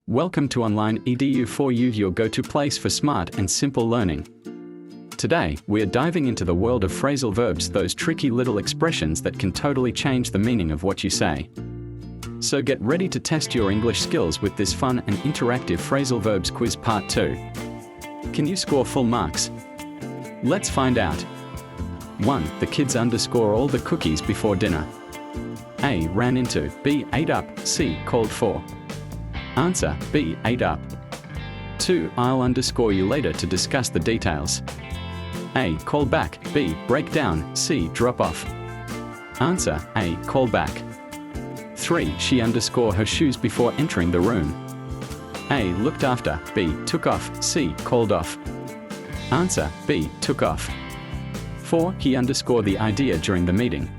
Welcome to Online Edu4U, your go-to place for smart and simple learning. Today, we're diving into the world of phrasal verbs, those tricky little expressions that can totally change the meaning of what you say. So get ready to test your English skills with this fun and interactive phrasal verbs quiz part 2. Can you score full marks? Let's find out. 1. The kids underscore all the cookies before dinner. A. Ran into, B. Ate up, C. Called for. Answer, B. Ate up. 2. I'll underscore you later to discuss the details. A. Call back, B. Break down, C. Drop off. Answer, A. Call back. 3. She underscore her shoes before entering the room. A. Looked after, B. Took off, C. Called off. Answer, B. Took off. 4. He underscore the idea during the meeting.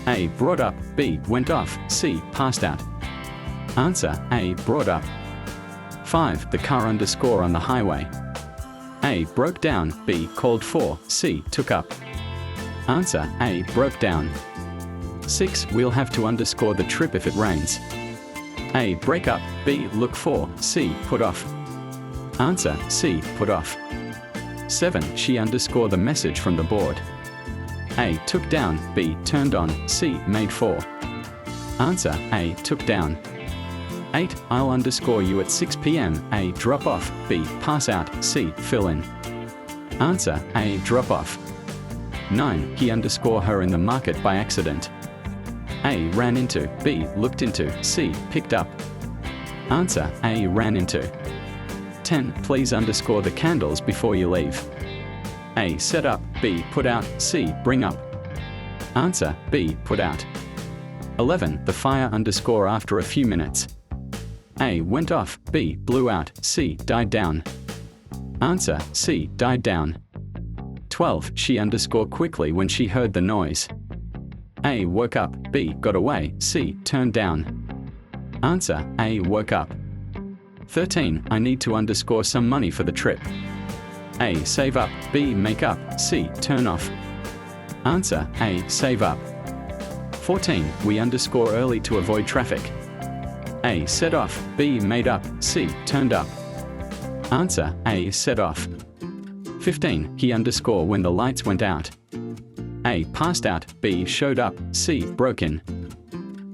A. Brought up, B. Went off, C. Passed out. Answer, A. Brought up. 5. The car underscore on the highway. A. Broke down, B. Called for, C. Took up. Answer, A. Broke down. 6. We'll have to underscore the trip if it rains. A. Break up, B. Look for, C. Put off. Answer, C. Put off. 7. She underscore the message from the board. A. Took down, B. Turned on, C. Made for. Answer, A. Took down. 8. I'll underscore you at 6 p.m. A. Drop off, B. Pass out, C. Fill in. Answer, A. Drop off. 9. He underscore her in the market by accident. A. Ran into, B. Looked into, C. Picked up. Answer, A. Ran into. 10. Please underscore the candles before you leave. A. Set up, B. Put out, C. Bring up. Answer, B. Put out. 11. The fire underscore after a few minutes. A. Went off, B. Blew out, C. Died down. Answer, C. Died down. 12. She underscore quickly when she heard the noise. A. Woke up, B. Got away, C. Turned down. Answer, A. Woke up. 13. I need to underscore some money for the trip. A. Save up, B. Make up, C. Turn off. Answer, A. Save up. 14. We underscore early to avoid traffic. A. Set off, B. Made up, C. Turned up. Answer, A. Set off. 15. He underscore when the lights went out. A. Passed out, B. Showed up, C. Broke in.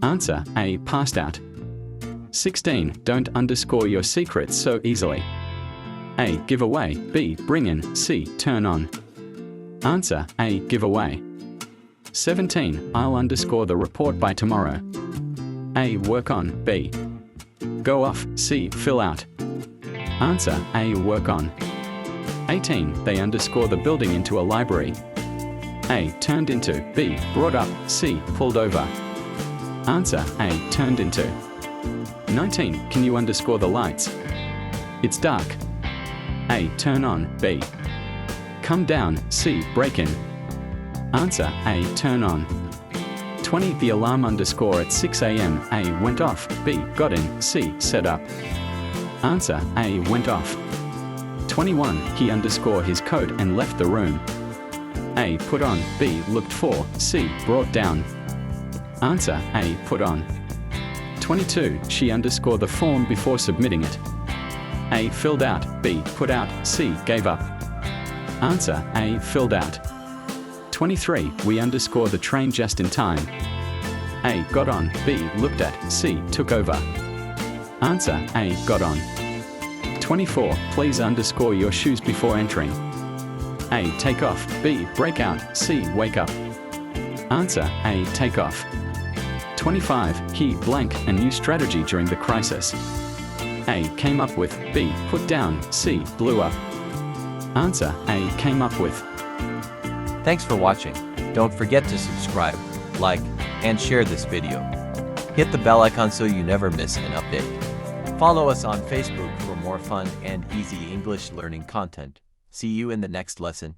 Answer, A. Passed out. 16. Don't underscore your secrets so easily. A. Give away, B. Bring in, C. Turn on. Answer, A. Give away. 17. I'll underscore the report by tomorrow. A. Work on, B. Go off, C. Fill out. Answer, A. Work on. 18. They underscore the building into a library. A. Turned into, B. Brought up, C. Pulled over. Answer, A. Turned into. 19. Can you underscore the lights? It's dark. A. Turn on, B. Come down, C. Break in. Answer, A. Turn on. 20. The alarm underscore at 6 a.m. A. Went off, B. Got in, C. Set up. Answer, A. Went off. 21. He underscore his coat and left the room. A. Put on, B. Looked for, C. Brought down. Answer, A. Put on. 22. She underscore the form before submitting it. A. Filled out, B. Put out, C. Gave up. Answer, A. Filled out. 23. We underscore the train just in time. A. Got on, B. Looked at, C. Took over. Answer, A. Got on. 24. Please underscore your shoes before entering. A. Take off, B. Break out, C. Wake up. Answer, A. Take off. 25. He blank a new strategy during the crisis. A. Came up with, B. Put down, C. Blew up. Answer, A. Came up with. Thanks for watching. Don't forget to subscribe, like, and share this video. Hit the bell icon so you never miss an update. Follow us on Facebook for more fun and easy English learning content. See you in the next lesson.